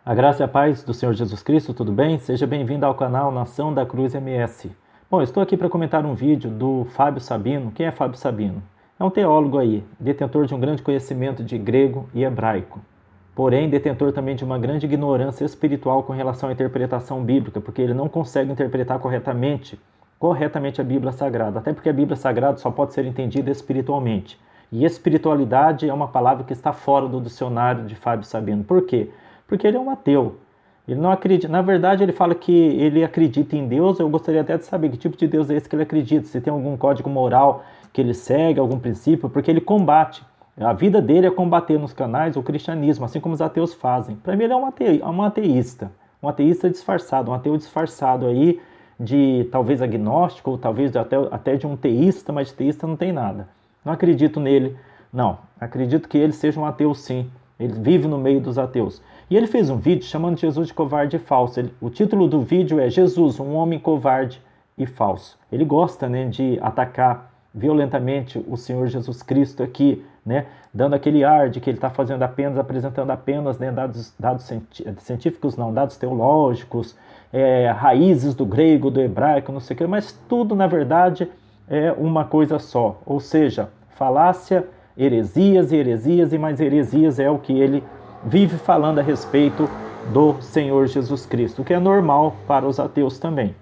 A graça e a paz do Senhor Jesus Cristo, tudo bem? Seja bem-vindo ao canal Nação da Cruz MS. Bom, eu estou aqui para comentar um vídeo do Fábio Sabino. Quem é Fábio Sabino? É um teólogo aí, detentor de um grande conhecimento de grego e hebraico. Porém, detentor também de uma grande ignorância espiritual com relação à interpretação bíblica, porque ele não consegue interpretar corretamente a Bíblia Sagrada. Até porque a Bíblia Sagrada só pode ser entendida espiritualmente. E espiritualidade é uma palavra que está fora do dicionário de Fábio Sabino. Por quê? Porque ele é um ateu. Ele não acredita. Na verdade, ele fala que ele acredita em Deus. Eu gostaria até de saber que tipo de Deus é esse que ele acredita. Se tem algum código moral que ele segue, algum princípio, porque ele combate. A vida dele é combater nos canais o cristianismo, assim como os ateus fazem. Para mim, ele é um ateísta. Um ateísta disfarçado, um ateu disfarçado aí de talvez agnóstico, ou talvez até de um teísta, mas de teísta não tem nada. Não acredito nele, não. Acredito que ele seja um ateu sim. Ele vive no meio dos ateus. E ele fez um vídeo chamando Jesus de covarde e falso. O título do vídeo é Jesus, um homem covarde e falso. Ele gosta, né, de atacar violentamente o Senhor Jesus Cristo aqui, né, dando aquele ar de que ele está apresentando apenas, né, dados científicos, não, dados teológicos, raízes do grego, do hebraico, não sei o que, mas tudo, na verdade, é uma coisa só. Ou seja, falácia, heresias e mais heresias é o que ele vive falando a respeito do Senhor Jesus Cristo, o que é normal para os ateus também.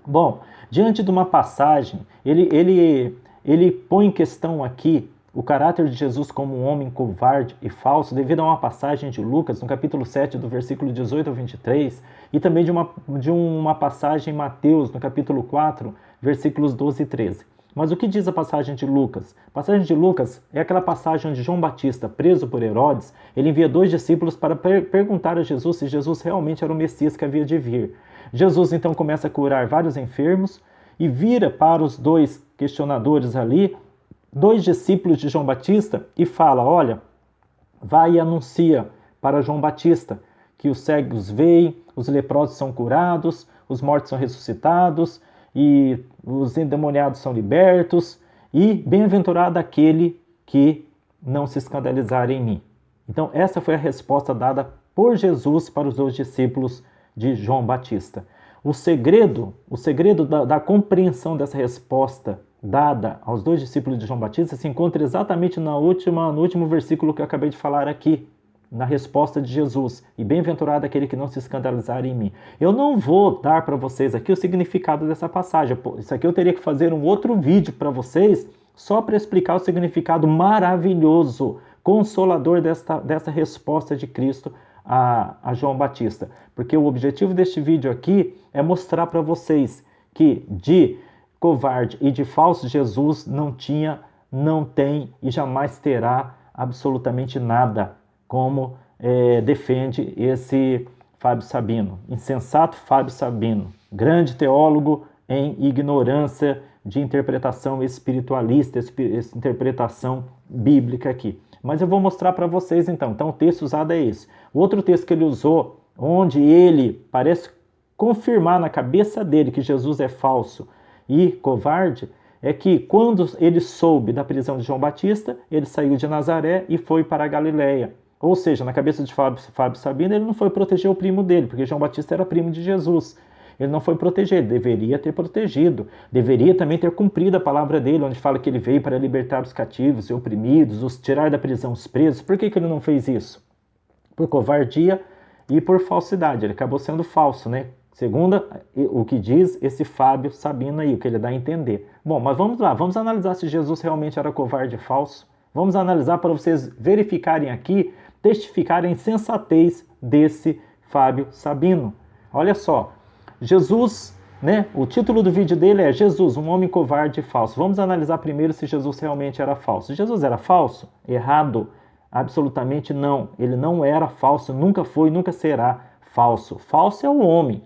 Bom, diante de uma passagem, ele põe em questão aqui o caráter de Jesus como um homem covarde e falso, devido a uma passagem de Lucas, no capítulo 7, do versículo 18 ao 23, e também de uma passagem em Mateus, no capítulo 4, versículos 12 e 13. Mas o que diz a passagem de Lucas? A passagem de Lucas é aquela passagem onde João Batista, preso por Herodes, ele envia 2 discípulos para perguntar a Jesus se Jesus realmente era o Messias que havia de vir. Jesus então começa a curar vários enfermos e vira para os 2 questionadores ali, 2 discípulos de João Batista, e fala: olha, vai e anuncia para João Batista que os cegos veem, os leprosos são curados, os mortos são ressuscitados, e os endemoniados são libertos, e bem-aventurado aquele que não se escandalizar em mim. Então essa foi a resposta dada por Jesus para os 2 discípulos de João Batista. O segredo da compreensão dessa resposta dada aos 2 discípulos de João Batista se encontra exatamente no último versículo que eu acabei de falar aqui, na resposta de Jesus: e bem-aventurado aquele que não se escandalizar em mim. Eu não vou dar para vocês aqui o significado dessa passagem. Isso aqui eu teria que fazer um outro vídeo para vocês, só para explicar o significado maravilhoso, consolador dessa resposta de Cristo a João Batista. Porque o objetivo deste vídeo aqui é mostrar para vocês que de covarde e de falso Jesus não tinha, não tem e jamais terá absolutamente nada, como defende esse Fábio Sabino, insensato Fábio Sabino, grande teólogo em ignorância de interpretação espiritualista, interpretação bíblica aqui. Mas eu vou mostrar para vocês então. Então o texto usado é esse. O outro texto que ele usou, onde ele parece confirmar na cabeça dele que Jesus é falso e covarde, é que quando ele soube da prisão de João Batista, ele saiu de Nazaré e foi para a Galileia. Ou seja, na cabeça de Fábio Sabino, ele não foi proteger o primo dele, porque João Batista era primo de Jesus. Ele não foi proteger, deveria ter protegido. Deveria também ter cumprido a palavra dele, onde fala que ele veio para libertar os cativos e oprimidos, os tirar da prisão os presos. Por que ele não fez isso? Por covardia e por falsidade. Ele acabou sendo falso, né? Segundo o que diz esse Fábio Sabino aí, o que ele dá a entender. Bom, mas vamos lá, vamos analisar se Jesus realmente era covarde e falso. Vamos analisar para vocês verificarem aqui, testificarem a insensatez desse Fábio Sabino. Olha só, Jesus, né? O título do vídeo dele é Jesus, um homem covarde e falso. Vamos analisar primeiro se Jesus realmente era falso. Jesus era falso? Errado. Absolutamente não. Ele não era falso, nunca foi, nunca será falso. Falso é o homem.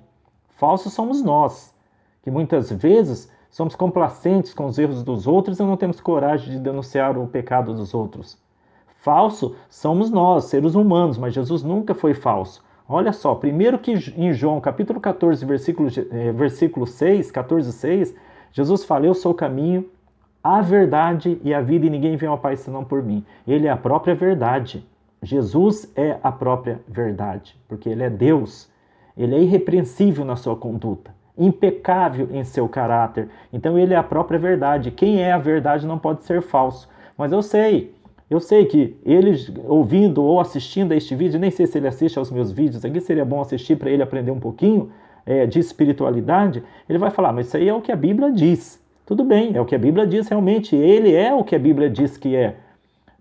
Falso somos nós, que muitas vezes somos complacentes com os erros dos outros e não temos coragem de denunciar o pecado dos outros. Falso somos nós, seres humanos, mas Jesus nunca foi falso. Olha só, primeiro que em João capítulo 14, versículo 6, 14, 6, Jesus fala: eu sou o caminho, a verdade e a vida, e ninguém vem ao Pai senão por mim. Ele é a própria verdade. Jesus é a própria verdade, porque ele é Deus. Ele é irrepreensível na sua conduta, impecável em seu caráter. Então ele é a própria verdade. Quem é a verdade não pode ser falso. Mas eu sei que ele ouvindo ou assistindo a este vídeo, nem sei se ele assiste aos meus vídeos aqui, seria bom assistir para ele aprender um pouquinho de espiritualidade. Ele vai falar, mas isso aí é o que a Bíblia diz. Tudo bem, é o que a Bíblia diz realmente, ele é o que a Bíblia diz que é.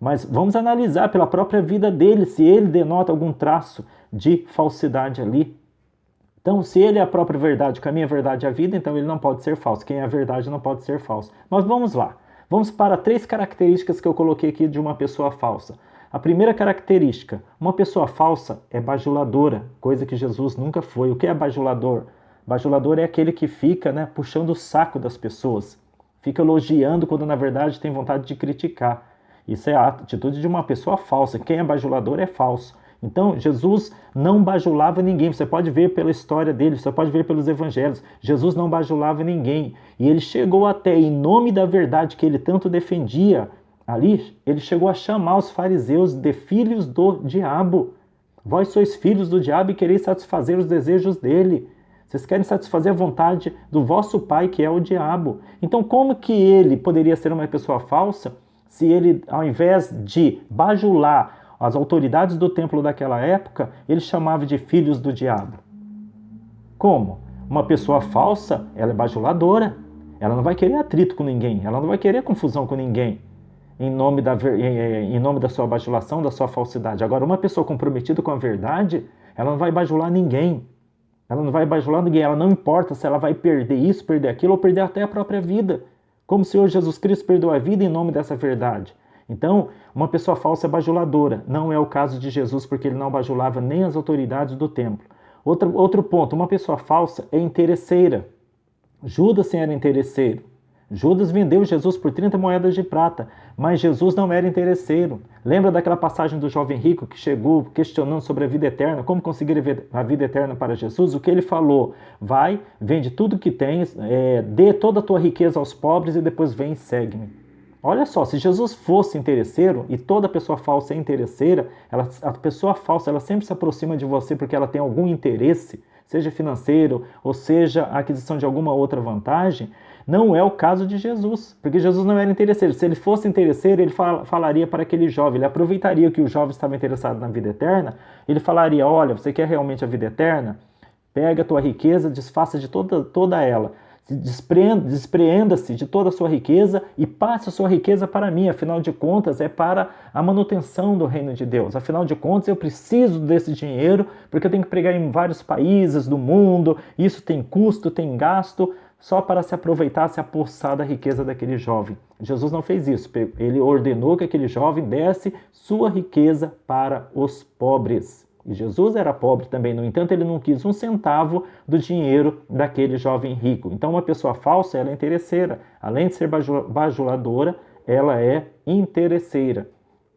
Mas vamos analisar pela própria vida dele, se ele denota algum traço de falsidade ali. Então, se ele é a própria verdade, o caminho, a verdade e a vida, então ele não pode ser falso. Quem é a verdade não pode ser falso. Mas vamos lá. Vamos para 3 características que eu coloquei aqui de uma pessoa falsa. A primeira característica, uma pessoa falsa é bajuladora, coisa que Jesus nunca foi. O que é bajulador? Bajulador é aquele que fica, puxando o saco das pessoas. Fica elogiando quando na verdade tem vontade de criticar. Isso é a atitude de uma pessoa falsa. Quem é bajulador é falso. Então, Jesus não bajulava ninguém. Você pode ver pela história dele, você pode ver pelos evangelhos. Jesus não bajulava ninguém. E ele chegou até, em nome da verdade que ele tanto defendia, ali, ele chegou a chamar os fariseus de filhos do diabo. Vós sois filhos do diabo e quereis satisfazer os desejos dele. Vocês querem satisfazer a vontade do vosso pai, que é o diabo. Então, como que ele poderia ser uma pessoa falsa se ele, ao invés de bajular as autoridades do templo daquela época, ele chamava de filhos do diabo? Como? Uma pessoa falsa, ela é bajuladora. Ela não vai querer atrito com ninguém, ela não vai querer confusão com ninguém, em nome da sua bajulação, da sua falsidade. Agora, uma pessoa comprometida com a verdade, ela não vai bajular ninguém. Ela não vai bajular ninguém, ela não importa se ela vai perder isso, perder aquilo, ou perder até a própria vida. Como o Senhor Jesus Cristo perdeu a vida em nome dessa verdade. Então, uma pessoa falsa é bajuladora. Não é o caso de Jesus, porque ele não bajulava nem as autoridades do templo. Outro ponto, uma pessoa falsa é interesseira. Judas era interesseiro. Judas vendeu Jesus por 30 moedas de prata, mas Jesus não era interesseiro. Lembra daquela passagem do jovem rico que chegou questionando sobre a vida eterna, como conseguir a vida eterna para Jesus? O que ele falou? Vai, vende tudo que tens, dê toda a tua riqueza aos pobres e depois vem e segue-me. Olha só, se Jesus fosse interesseiro, e toda pessoa falsa é interesseira, a pessoa falsa ela sempre se aproxima de você porque ela tem algum interesse, seja financeiro ou seja a aquisição de alguma outra vantagem. Não é o caso de Jesus, porque Jesus não era interesseiro. Se ele fosse interesseiro, ele falaria para aquele jovem, ele aproveitaria que o jovem estava interessado na vida eterna, ele falaria, olha, você quer realmente a vida eterna? Pega a tua riqueza, desfaça de toda ela. Despreenda-se de toda a sua riqueza e passe a sua riqueza para mim. Afinal de contas, é para a manutenção do reino de Deus. Afinal de contas, eu preciso desse dinheiro porque eu tenho que pregar em vários países do mundo. Isso tem custo, tem gasto, só para se aproveitar, se apossar da riqueza daquele jovem. Jesus não fez isso. Ele ordenou que aquele jovem desse sua riqueza para os pobres. E Jesus era pobre também, no entanto, ele não quis um centavo do dinheiro daquele jovem rico. Então, uma pessoa falsa, ela é interesseira. Além de ser bajuladora, ela é interesseira.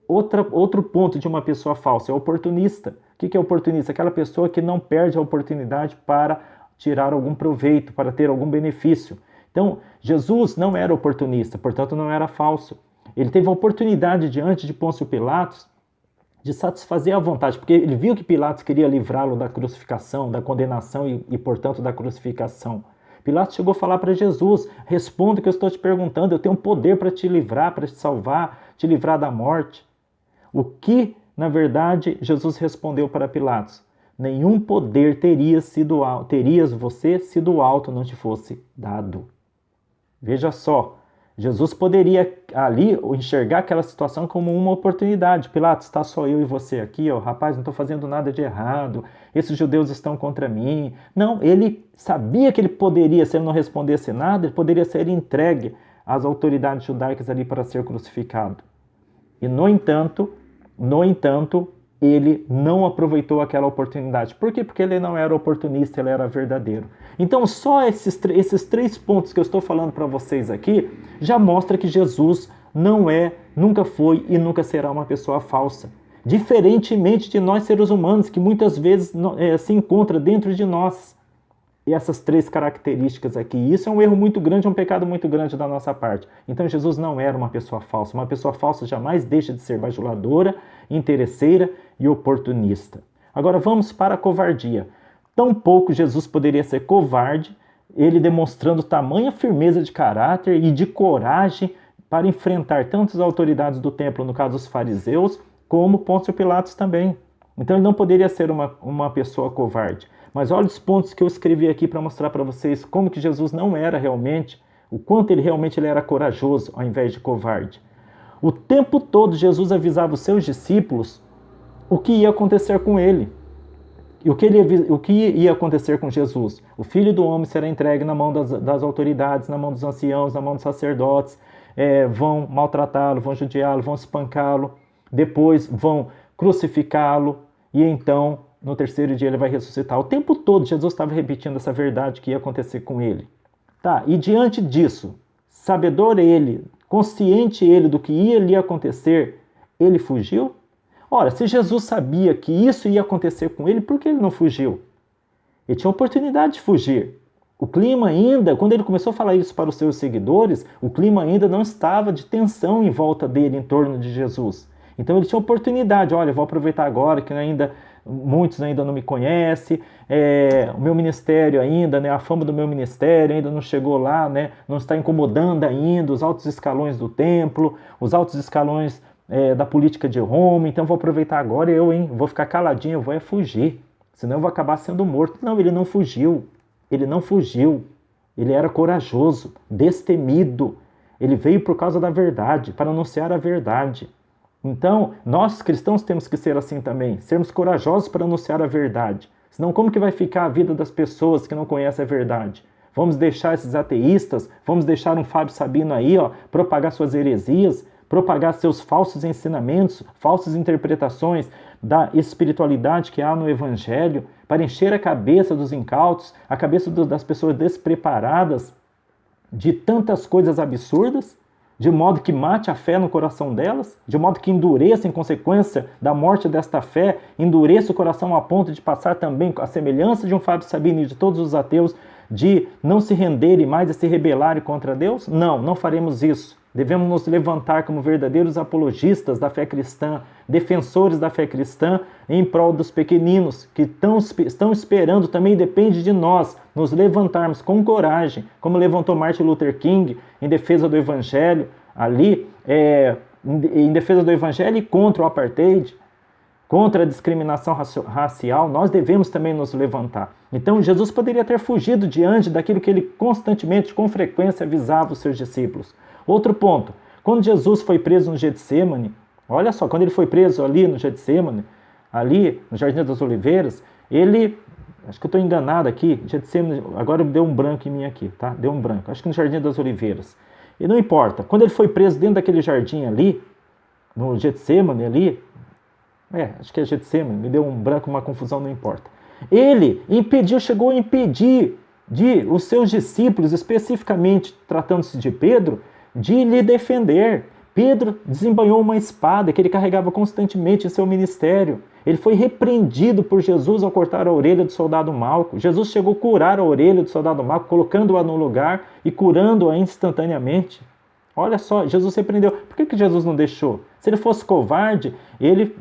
Outro ponto de uma pessoa falsa é oportunista. O que é oportunista? Aquela pessoa que não perde a oportunidade para tirar algum proveito, para ter algum benefício. Então, Jesus não era oportunista, portanto, não era falso. Ele teve a oportunidade diante de Pôncio Pilatos de satisfazer a vontade, porque ele viu que Pilatos queria livrá-lo da crucificação, da condenação e, portanto, da crucificação. Pilatos chegou a falar para Jesus, responda o que eu estou te perguntando, eu tenho poder para te livrar, para te salvar, te livrar da morte. O que, na verdade, Jesus respondeu para Pilatos? Nenhum poder terias você sido alto não te fosse dado. Veja só, Jesus poderia ali enxergar aquela situação como uma oportunidade. Pilatos, está só eu e você aqui, ó, rapaz, não estou fazendo nada de errado, esses judeus estão contra mim. Não, ele sabia que ele poderia, se ele não respondesse nada, ele poderia ser entregue às autoridades judaicas ali para ser crucificado. E, no entanto, ele não aproveitou aquela oportunidade. Por quê? Porque ele não era oportunista, ele era verdadeiro. Então, só esses 3 pontos que eu estou falando para vocês aqui, já mostra que Jesus não é, nunca foi e nunca será uma pessoa falsa. Diferentemente de nós seres humanos, que muitas vezes se encontra dentro de nós. essas 3 características aqui. Isso é um erro muito grande, um pecado muito grande da nossa parte. Então Jesus não era uma pessoa falsa. Uma pessoa falsa jamais deixa de ser bajuladora, interesseira e oportunista. Agora vamos para a covardia. Tampouco Jesus poderia ser covarde, ele demonstrando tamanha firmeza de caráter e de coragem para enfrentar tanto as autoridades do templo, no caso os fariseus, como Pôncio Pilatos também. Então ele não poderia ser uma pessoa covarde. Mas olha os pontos que eu escrevi aqui para mostrar para vocês como que Jesus não era realmente, o quanto ele realmente era corajoso ao invés de covarde. O tempo todo Jesus avisava os seus discípulos o que ia acontecer com ele. E o que ia acontecer com Jesus? O Filho do Homem será entregue na mão das autoridades, na mão dos anciãos, na mão dos sacerdotes, vão maltratá-lo, vão judiá-lo, vão espancá-lo, depois vão crucificá-lo e então no 3º dia ele vai ressuscitar. O tempo todo Jesus estava repetindo essa verdade que ia acontecer com ele. Tá, e diante disso, sabedor ele, consciente ele do que ia lhe acontecer, ele fugiu? Ora, se Jesus sabia que isso ia acontecer com ele, por que ele não fugiu? Ele tinha oportunidade de fugir. O clima ainda, quando ele começou a falar isso para os seus seguidores, o clima ainda não estava de tensão em volta dele, em torno de Jesus. Então ele tinha oportunidade, olha, vou aproveitar agora que muitos ainda não me conhecem, o meu ministério ainda, né, a fama do meu ministério ainda não chegou lá, né, não está incomodando ainda os altos escalões do templo, os altos escalões da política de Roma, então vou aproveitar agora vou ficar caladinho, eu vou fugir, senão eu vou acabar sendo morto. Não, ele não fugiu, ele era corajoso, destemido, ele veio por causa da verdade, para anunciar a verdade. Então, nós cristãos temos que ser assim também, sermos corajosos para anunciar a verdade. Senão, como que vai ficar a vida das pessoas que não conhecem a verdade? Vamos deixar esses ateístas, vamos deixar um Fábio Sabino aí, propagar suas heresias, propagar seus falsos ensinamentos, falsas interpretações da espiritualidade que há no Evangelho, para encher a cabeça dos incautos, a cabeça das pessoas despreparadas de tantas coisas absurdas, de modo que mate a fé no coração delas, de modo que endureça em consequência da morte desta fé, endureça o coração a ponto de passar também a semelhança de um Fábio Sabino e de todos os ateus, de não se renderem mais e se rebelarem contra Deus? Não, não faremos isso. Devemos nos levantar como verdadeiros apologistas da fé cristã, defensores da fé cristã, em prol dos pequeninos, que estão esperando, também depende de nós, nos levantarmos com coragem, como levantou Martin Luther King, em defesa do Evangelho, em defesa do Evangelho e contra o apartheid, contra a discriminação racial, nós devemos também nos levantar. Então Jesus poderia ter fugido diante daquilo que ele constantemente, com frequência, avisava os seus discípulos. Outro ponto, quando Jesus foi preso no Getsêmani, olha só, quando ele foi preso ali no Getsêmani, ali no Jardim das Oliveiras, acho que eu estou enganado aqui, Getsêmani, agora deu um branco em mim aqui, tá? Deu um branco, acho que no Jardim das Oliveiras. E não importa, quando ele foi preso dentro daquele jardim ali, no Getsêmani ali, acho que é Getsêmani, me deu um branco, uma confusão, não importa. Ele chegou a impedir de os seus discípulos, especificamente tratando-se de Pedro, de lhe defender. Pedro desembanhou uma espada que ele carregava constantemente em seu ministério. Ele foi repreendido por Jesus ao cortar a orelha do soldado Malco. Jesus chegou a curar a orelha do soldado Malco, colocando-a no lugar e curando-a instantaneamente. Olha só, Jesus repreendeu. Por que Jesus não deixou? Se ele fosse covarde, ele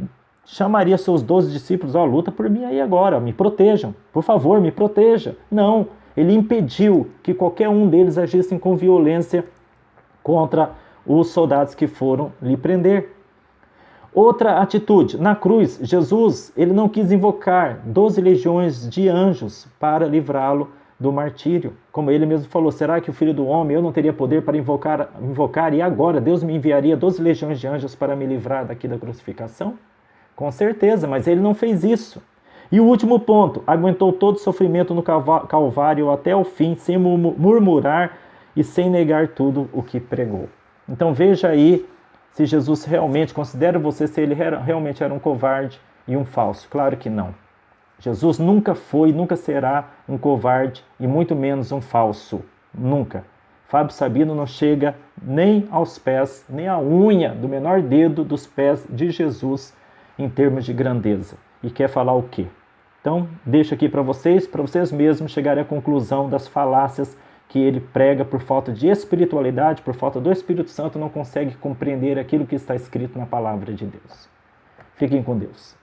chamaria seus 12 discípulos, luta por mim aí agora, me protejam, por favor, me proteja. Não, ele impediu que qualquer um deles agissem com violência contra os soldados que foram lhe prender. Outra atitude, na cruz, Jesus ele não quis invocar 12 legiões de anjos para livrá-lo do martírio. Como ele mesmo falou, será que o Filho do Homem, eu não teria poder para invocar e agora Deus me enviaria 12 legiões de anjos para me livrar daqui da crucificação? Com certeza, mas ele não fez isso. E o último ponto, aguentou todo o sofrimento no Calvário até o fim, sem murmurar e sem negar tudo o que pregou. Então veja aí se Jesus realmente considera você, se ele realmente era um covarde e um falso. Claro que não. Jesus nunca foi, nunca será um covarde e muito menos um falso. Nunca. Fábio Sabino não chega nem aos pés, nem à unha do menor dedo dos pés de Jesus em termos de grandeza. E quer falar o quê? Então, deixo aqui para vocês mesmos chegarem à conclusão das falácias que ele prega por falta de espiritualidade, por falta do Espírito Santo, não consegue compreender aquilo que está escrito na palavra de Deus. Fiquem com Deus.